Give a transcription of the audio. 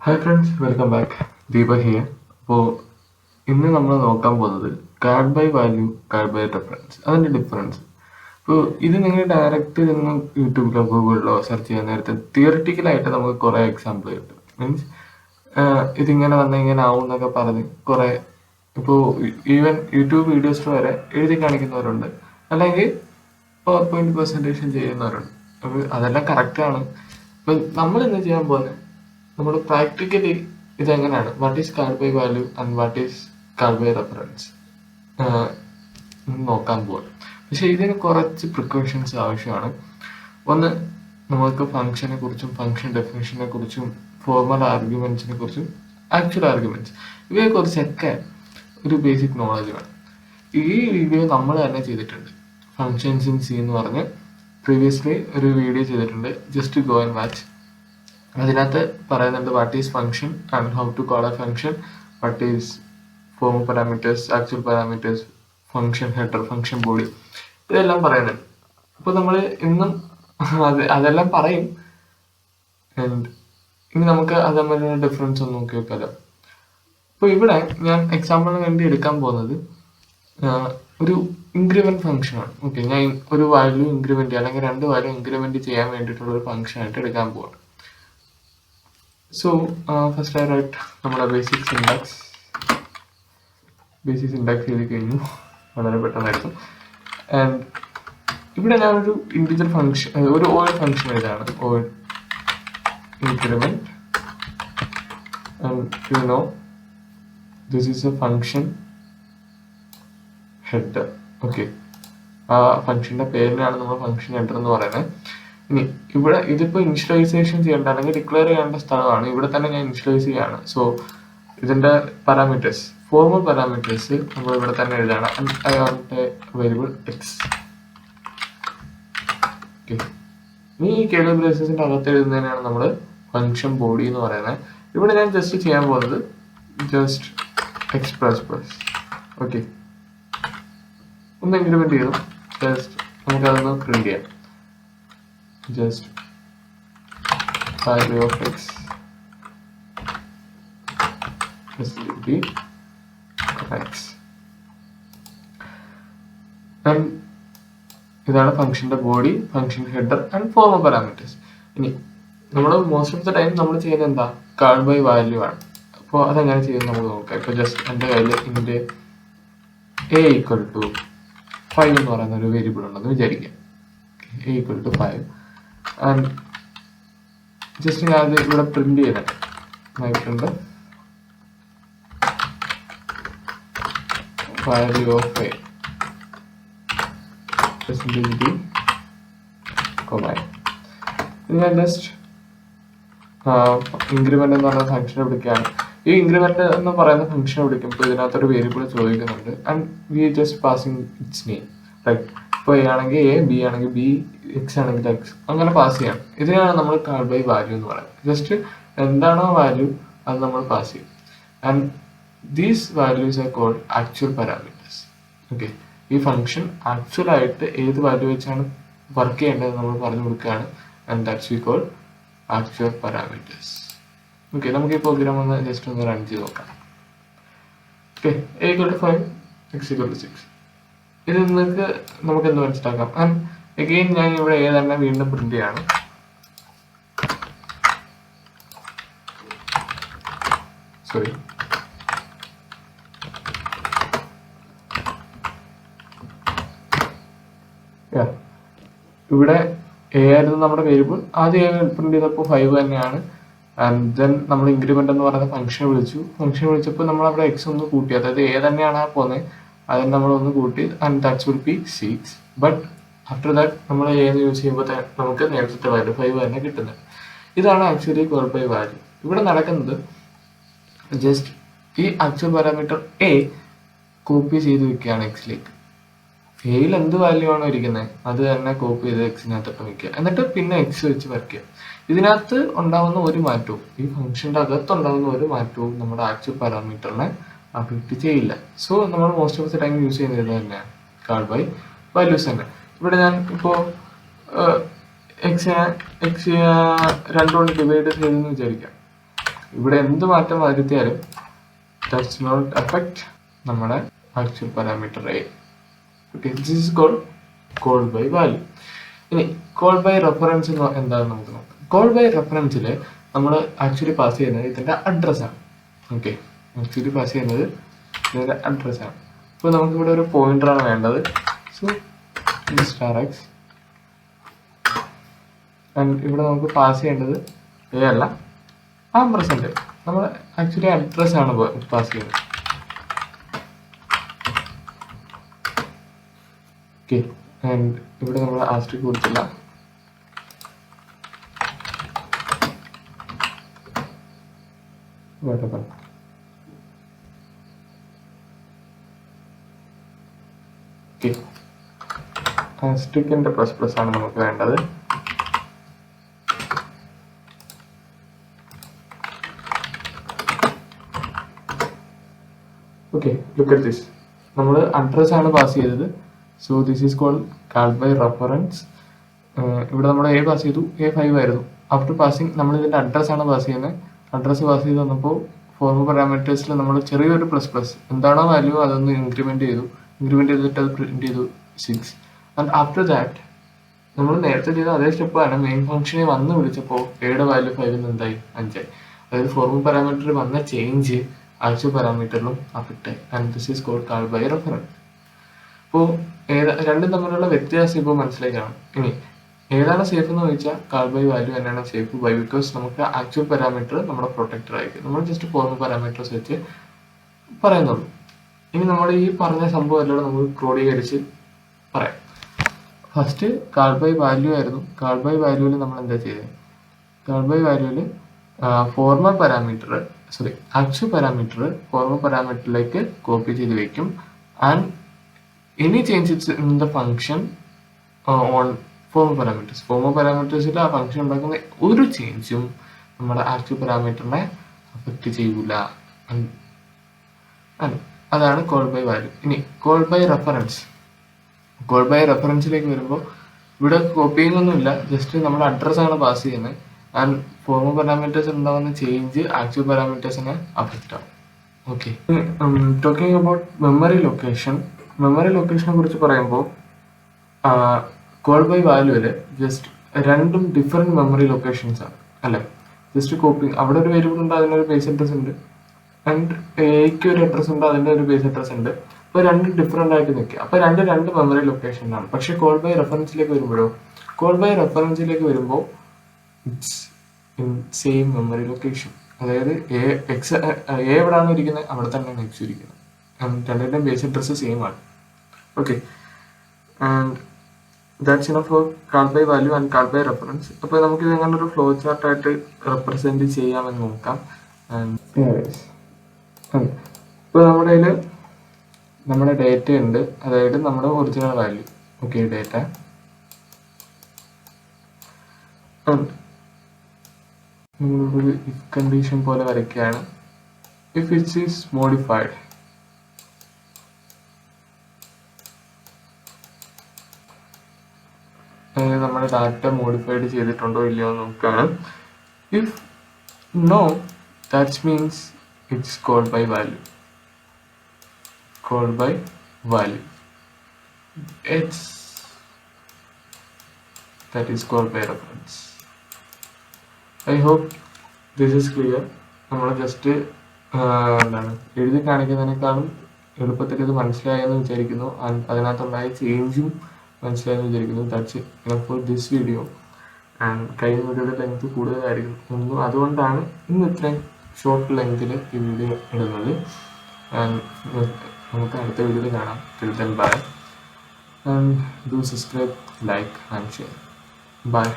Hi friends, welcome back. Deepak here. അപ്പോൾ ഇന്ന് നമ്മൾ നോക്കാൻ പോകുന്നത് called by value, called by reference, അതിൻ്റെ ഡിഫറൻസ്. ഇപ്പോൾ ഇത് നിങ്ങൾ ഡയറക്റ്റ് നിങ്ങൾ യൂട്യൂബിലോ ഗൂഗിളിലോ സെർച്ച് ചെയ്യാൻ നേരത്തെ തിയറിറ്റിക്കലായിട്ട് നമുക്ക് കുറേ എക്സാമ്പിൾ കിട്ടും. മീൻസ് ഇതിങ്ങനെ വന്നാൽ ഇങ്ങനെ ആവും എന്നൊക്കെ പറഞ്ഞ് കുറേ ഇപ്പോൾ ഈവൻ യൂട്യൂബ് വീഡിയോസിൽ വരെ എഴുതി കാണിക്കുന്നവരുണ്ട്, അല്ലെങ്കിൽ പവർ പോയിന്റ് പ്രസൻറ്റേഷൻ ചെയ്യുന്നവരുണ്ട്. അപ്പോൾ അതെല്ലാം കറക്റ്റാണ്. ഇപ്പം നമ്മൾ ഇന്ന് ചെയ്യാൻ പോകുന്നത് നമ്മൾ പ്രാക്ടിക്കലി ഇതെങ്ങനെയാണ് what is called by value and what is called by reference നോക്കാൻ പോവാം. പക്ഷെ ഇതിന് കുറച്ച് പ്രിക്കോഷൻസ് ആവശ്യമാണ്. ഒന്ന്, നമുക്ക് ഫംഗ്ഷനെ കുറിച്ചും ഫംഗ്ഷൻ ഡെഫിനേഷനെ കുറിച്ചും ഫോർമൽ ആർഗ്യുമെന്റ്സിനെ കുറിച്ചും ആക്ച്വൽ ആർഗ്യുമെന്റ്സ് ഇവയെ കുറിച്ചൊക്കെ ഒരു ബേസിക് നോളജ് വേണം. ഈ വീഡിയോ നമ്മൾ തന്നെ ചെയ്തിട്ടുണ്ട്. ഫങ്ഷൻസ് ഇൻ സി എന്ന് പറഞ്ഞ് പ്രീവിയസ്ലി ഒരു വീഡിയോ ചെയ്തിട്ടുണ്ട്. Just go and watch. അതിനകത്ത് പറയുന്നുണ്ട് what is function and how to call a function, what is form parameters, actual parameters, function header, function body, ഇതെല്ലാം പറയുന്നുണ്ട്. അപ്പോൾ നമ്മൾ ഇന്നും അതെല്ലാം പറയും. ആൻഡ് ഇനി നമുക്ക് അത് തമ്മിലുള്ള ഡിഫറൻസ് ഒന്ന് നോക്കി വെക്കാമല്ലോ. അപ്പോൾ ഇവിടെ ഞാൻ എക്സാമ്പിളിന് വേണ്ടി എടുക്കാൻ പോകുന്നത് ഒരു ഇൻക്രിമെന്റ് ഫംഗ്ഷനാണ്. ഓക്കെ, ഞാൻ ഒരു വാല്യൂ ഇൻക്രിമെന്റ് അല്ലെങ്കിൽ രണ്ട് വാല്യൂ ഇൻക്രിമെന്റ് ചെയ്യാൻ വേണ്ടിയിട്ടുള്ള ഒരു ഫംഗ്ഷൻ ആയിട്ട് എടുക്കാൻ പോവാണ്. So first I write നമ്മുടെ ബേസിക് സിൻടാക്സ് എഴുതി കഴിഞ്ഞു, വളരെ പെട്ടെന്നായിരുന്നു. ആൻഡ് ഇവിടെ ഞാനൊരു ഇൻറ്റിജർ ഫംഗ്ഷൻ, ഒരു ഓയിൽ ഫംഗ്ഷൻ എഴുതാണ്, void increment. And you know this is a function header. Okay, ആ ഫംഗ്ഷന്റെ പേരിനാണ് നമ്മൾ ഫംഗ്ഷൻ ഹെഡർ എന്ന് പറയുന്നത്. ഇനി ഇവിടെ ഇതിപ്പോൾ ഇനിഷ്യലൈസേഷൻ ചെയ്യേണ്ട അല്ലെങ്കിൽ ഡിക്ലെയർ ചെയ്യേണ്ട സ്ഥലമാണ്. ഇവിടെ തന്നെ ഞാൻ ഇനിഷ്യലൈസ് ചെയ്യാണ്. സോ ഇതിന്റെ പാരാമീറ്റേഴ്സ്, ഫോർമൽ പാരാമീറ്റേഴ്സ് നമ്മൾ ഇവിടെ തന്നെ എഴുതാണ്. I want a variable X. Okay, ഇനി ഈ കേളി ബ്രേസസിന്റെ അകത്ത് എഴുതുന്നതിനാണ് നമ്മൾ ഫംഗ്ഷൻ ബോഡി എന്ന് പറയുന്നത്. ഇവിടെ ഞാൻ ജസ്റ്റ് ചെയ്യാൻ പോകുന്നത് just X plus plus. Okay, ഒന്ന് ഇൻക്രിമെന്റ് ചെയ്തു. ജസ്റ്റ് നമുക്കതൊന്ന് പ്രിന്റ് ചെയ്യാം. Just value of x is equal to x. And ഇതാണ് ഫംഗ്ഷന്റെ body, function header and formal parameters. ഇനി നമ്മൾ മോസ്റ്റ് ഓഫ് ദ ടൈം നമ്മൾ ചെയ്യുന്നത് എന്താ, കാർഡ് ബൈ വാല്യൂ ആണ്. അപ്പോൾ അതെങ്ങനെ ചെയ്യുന്നത് നമുക്ക് നോക്കാം. ഇപ്പോൾ ജസ്റ്റ് എൻ്റെ കയ്യിൽ ഇതിൻ്റെ a ഈക്വൽ ടു 5 എന്ന് പറയുന്ന ഒരു വേരിയബിൾ ഉണ്ടെന്ന് വിചാരിക്കാം. a equal to 5. And just ഞാൻ അത് ഇവിടെ പ്രിന്റ് ചെയ്തിട്ടുണ്ട്. വാല്യൂ ഓഫ് എ പെർസെൻറ്റേജ് കൊമൈൻ. ഞാൻ ജസ്റ്റ് ഇൻക്രിമെന്റ് എന്ന് പറയുന്ന ഫംഗ്ഷനെ വിളിക്കുകയാണ്. ഈ ഇൻക്രിമെന്റ് എന്ന് പറയുന്ന ഫംഗ്ഷനെ വിളിക്കുമ്പോൾ ഇതിനകത്തൊരു വേരിയബിൾ ചോദിക്കുന്നുണ്ട്. And we just passing its name. Right, ഇപ്പോൾ എ ആണെങ്കിൽ എ, ബി ആണെങ്കിൽ ബി, എക്സ് ആണെങ്കിൽ എക്സ്, അങ്ങനെ പാസ് ചെയ്യണം. ഇതിനാണ് നമ്മൾ കാർഡ് ബൈ വാല്യൂ എന്ന് പറയുന്നത്. ജസ്റ്റ് എന്താണോ വാല്യൂ അത് നമ്മൾ പാസ് ചെയ്യും. And these values are called actual parameters. Okay, ഈ ഫംഗ്ഷൻ ആക്ച്വൽ ആയിട്ട് ഏത് വാല്യൂ വെച്ചാണ് വർക്ക് ചെയ്യേണ്ടത് നമ്മൾ പറഞ്ഞു കൊടുക്കുകയാണ്. And that's we call actual parameters. Okay, നമുക്ക് ഈ പ്രോഗ്രാം ഒന്ന് ജസ്റ്റ് ഒന്ന് റൺ ചെയ്ത് നോക്കാം. Okay, A equal to 5, X equal to 6. ഇത് നമുക്ക് എന്ത് മനസ്സിലാക്കാം. ആൻഡ് അഗെയിൻ ഞാൻ ഇവിടെ എ തന്നെ വീണ്ടും പ്രിന്റ് ചെയ്യാണ്. സോറി, ഇവിടെ എ ആയിരുന്നു നമ്മുടെ വേരിയബിൾ. ആദ്യം പ്രിന്റ് ചെയ്തപ്പോൾ 5 തന്നെയാണ്. ആൻഡ് ദെൻ നമ്മൾ ഇൻക്രിമെന്റ് എന്ന് പറയുന്ന ഫംഗ്ഷൻ വിളിച്ചപ്പോൾ നമ്മൾ അവിടെ എക്സ് ഒന്ന് കൂട്ടി, അതായത് എ തന്നെയാണ് പോകുന്നത്, അതിന് നമ്മളൊന്ന് കൂട്ടി. And that's will be 6. But after that നമ്മൾ ഏത് യൂസ് ചെയ്യുമ്പോൾ നമുക്ക് നേരത്തെ വാല്യൂ 5 തന്നെ കിട്ടുന്നത്. ഇതാണ് ആക്ച്വലി കാർഡ് ബൈ വാല്യൂ. ഇവിടെ നടക്കുന്നത് ജസ്റ്റ് ഈ ആക്ച്വൽ പാരാമീറ്റർ എ കോപ്പി ചെയ്ത് വെക്കുകയാണ് എക്സിലേക്ക്. എയിൽ എന്ത് വാല്യൂ ആണോ ഇരിക്കുന്നത് അത് തന്നെ കോപ്പി ചെയ്ത് എക്സിനകത്തൊക്കെ വെക്കുക. എന്നിട്ട് പിന്നെ എക്സ് വെച്ച് വരയ്ക്കുക. ഇതിനകത്ത് ഉണ്ടാവുന്ന ഒരു മാറ്റവും, ഈ ഫംഗ്ഷന്റെ അകത്ത് ഉണ്ടാവുന്ന ഒരു മാറ്റവും നമ്മുടെ ആക്ച്വൽ പാരാമീറ്ററിനെ അഫക്റ്റ് ചെയ്യില്ല. സോ നമ്മൾ most of the time use ചെയ്യുന്നത് ഇത് തന്നെയാണ്, കാർഡ് ബൈ വാല്യൂസ് തന്നെ. ഇവിടെ ഞാൻ ഇപ്പോൾ എക്സ് രണ്ടുകൊണ്ട് ഡിവൈഡ് ചെയ്തെന്ന് വിചാരിക്കാം. ഇവിടെ എന്ത് മാറ്റം വരുത്തിയാലും ഡസ് നോട്ട് അഫക്റ്റ് നമ്മുടെ actual parameter A. Okay, this is called by value. ഇനി കോൾഡ് ബൈ റെഫറൻസ് എന്താണെന്ന് നമുക്ക് നോക്കാം. കോൾഡ് ബൈ റെഫറൻസിൽ നമ്മൾ ആക്ച്വലി പാസ് ചെയ്യുന്നത് ഇതിൻ്റെ അഡ്രസ്സാണ്. ഓക്കെ, ആക്ച്വലി പാസ് ചെയ്യുന്നത് ഇതിൻ്റെ അഡ്രസ്സാണ്. അപ്പോൾ നമുക്കിവിടെ ഒരു പോയിന്ററാണ് വേണ്ടത്. സോ സ്റ്റാർ എക്സ്, ആൻഡ് ഇവിടെ നമുക്ക് പാസ് ചെയ്യേണ്ടത് എ അല്ല, ആംപർസെന്റ്. നമ്മൾ ആക്ച്വലി അഡ്രസ്സാണ് പാസ് ചെയ്യുന്നത്. ഓക്കെ, ആൻഡ് ഇവിടെ നമ്മൾ ആസ്ട്രിക് കൊടുത്തില്ല. ഓക്കെ, ആസ്ട്രിക്കിന്റെ പ്ലസ് ആണ് നമുക്ക് വേണ്ടത്. Okay, look at this. നമ്മൾ അഡ്രസ് ആണ് പാസ് ചെയ്തത്. So this is called by reference. ഇവിടെ നമ്മൾ എ പാസ് ചെയ്തു, A5 ആയിരുന്നു. ആഫ്റ്റർ പാസിങ് നമ്മൾ ഇതിന്റെ അഡ്രസ് ആണ് പാസ് ചെയ്യുന്നത്. അഡ്രസ് പാസ് ചെയ്ത് വന്നപ്പോൾ ഫോർമൽ പാരാമീറ്റേഴ്സിൽ നമ്മൾ ചെറിയൊരു പ്ലസ് എന്താണോ വാല്യൂ അതൊന്ന് ഇൻക്രിമെന്റ് ചെയ്തിട്ട് അത് പ്രിന്റ് ചെയ്തു 6. ആൻഡ് ആഫ്റ്റർ ദാറ്റ് നമ്മൾ നേരത്തെ ചെയ്ത അതേ സ്റ്റെപ്പാണ്. മെയിൻ ഫംഗ്ഷനെ വന്ന് വിളിച്ചപ്പോൾ എയുടെ വാല്യൂ 5 എന്തായി, 5 ആയി. അതായത് ഫോർമൽ പാരാമീറ്ററിൽ വന്ന ചേഞ്ച് ആക്ച്വൽ പാരാമീറ്ററിലും അഫക്റ്റ് ആയി. And this is called by reference. അപ്പോൾ രണ്ടും തമ്മിലുള്ള വ്യത്യാസം ഇപ്പോൾ മനസ്സിലായി കാണും. ഇനി ഏതാണ് സേഫ് എന്ന് ചോദിച്ചാൽ കാൾഡ് ബൈ വാല്യൂ തന്നെയാണ് സേഫ്. ബൈ ബിക്കോസ് നമുക്ക് ആക്ച്വൽ പാരാമീറ്റർ നമ്മുടെ പ്രൊട്ടക്ടർ ആയിരിക്കും. നമ്മൾ ജസ്റ്റ് ഫോർമൽ പാരാമീറ്റേഴ്സ് വെച്ച് പറയുന്നുള്ളൂ. ഇനി നമ്മൾ ഈ പറഞ്ഞ സംഭവം എല്ലാം നമുക്ക് ക്രോഡീകരിച്ച് പറയാം. ഫസ്റ്റ് കാൾഡ് ബൈ വാല്യൂ ആയിരുന്നു. കാൾഡ് ബൈ വാല്യൂവിൽ നമ്മൾ എന്താ ചെയ്തത്? കാൾഡ് ബൈ വാല്യൂവിൽ formal parameter actual parameter formal പാരാമീറ്ററിലേക്ക് കോപ്പി ചെയ്ത് വെക്കും. And any changes in the function on formal parameters. Formal പാരാമീറ്റേഴ്സിൽ ആ ഫംഗ്ഷൻ ഉണ്ടാക്കുന്ന ഒരു ചേഞ്ചും നമ്മുടെ ആക്ച്വൽ പാരാമീറ്ററിനെ അഫക്റ്റ് ചെയ്യൂല. അതാണ് കോൾഡ് ബൈ വാല്യൂ. ഇനി called by reference. Called by റെഫറൻസിലേക്ക് വരുമ്പോൾ ഇവിടെ കോപ്പിയിങ് ഒന്നുമില്ല, ജസ്റ്റ് നമ്മൾ അഡ്രസ്സാണ് പാസ് ചെയ്യുന്നത്. ആൻഡ് ഫോർമൽ പാരാമീറ്റേഴ്സ് ഉണ്ടാകുന്ന ചേഞ്ച് ആക്ച്വൽ പാരാമീറ്റേഴ്സിനെ അഫക്റ്റ് ആവും. Okay, talking about memory location. Memory ലൊക്കേഷനെ കുറിച്ച് പറയുമ്പോൾ കോൾഡ് ബൈ വാല്യൂവില് ജസ്റ്റ് രണ്ടും ഡിഫറെന്റ് മെമ്മറി ലൊക്കേഷൻസ് ആണ് അല്ലെ. ജസ്റ്റ് കോപ്പിങ്, അവിടെ ഒരു വേരിയബിൾ ഉണ്ട്, അതിനൊരു ബേസ് അഡ്രസ് ഉണ്ട്. ആൻഡ് എക്ക് ഒരു അഡ്രസ് ഉണ്ട്, അതിന്റെ ഒരു ബേസ് അഡ്രസ് ഉണ്ട്. അപ്പൊ രണ്ടും ഡിഫറെന്റ് ആയിട്ട് നിൽക്കുക. അപ്പൊ രണ്ട് മെമ്മറി ലൊക്കേഷനാണ്. പക്ഷെ കോൾഡ് ബൈ റെഫറൻസിലേക്ക് വരുമ്പോൾ it's in same memory location. അതായത് എ എവിടെയാണ് ഇരിക്കുന്നത് അവിടെ തന്നെയാണ് എക്സ് ഇരിക്കുന്നത്. രണ്ടിന്റെയും ബേസ് അഡ്രസ് സെയിം ആണ്. Okay, and that's enough for called by value and called by reference. അപ്പൊ നമുക്ക് ഇത് എങ്ങനെ ഒരു ഫ്ലോ ചാർട്ട് ആയിട്ട് റെപ്രസെന്റ് ചെയ്യാമെന്ന് നോക്കാം. ഇപ്പൊ നമ്മുടെ ഡേറ്റ ഉണ്ട്, അതായത് നമ്മുടെ ഒറിജിനൽ വാല്യൂ. ഓക്കെ, ഡേറ്റ നമ്മളൊരു ഇഫ് കണ്ടീഷൻ പോലെ വരയ്ക്കുകയാണ്. ഇഫ് ഇറ്റ് ഈസ് മോഡിഫൈഡ്, അതായത് നമ്മുടെ ഡാറ്റ മോഡിഫൈഡ് ചെയ്തിട്ടുണ്ടോ ഇല്ലയോ എന്ന് നോക്കുകയാണ്. If no, that means it's called by value. Called by value. It's that is called by reference. I hope this is clear. നമ്മൾ ജസ്റ്റ് എന്താണ് എഴുതി കാണിക്കുന്നതിനേക്കാളും എളുപ്പത്തിൽ ഇത് മനസ്സിലായെന്ന് വിചാരിക്കുന്നു. അതിനകത്തുണ്ടായ ചേഞ്ചും മനസ്സിലായെന്ന് വിചാരിക്കുന്നു. That's enough for this video. And കഴിഞ്ഞ വീഡിയോയുടെ ലെങ്ത് കൂടുതലായിരുന്നു, അതുകൊണ്ടാണ് ഇന്ന് ഇത്രയും ഷോർട്ട് ലെങ്തിൽ ഈ വീഡിയോ ഇടുന്നത്. ആൻഡ് നമുക്ക് അടുത്ത വീഡിയോയിൽ കാണാം. Till then, bye. And do subscribe, like and share. Bye.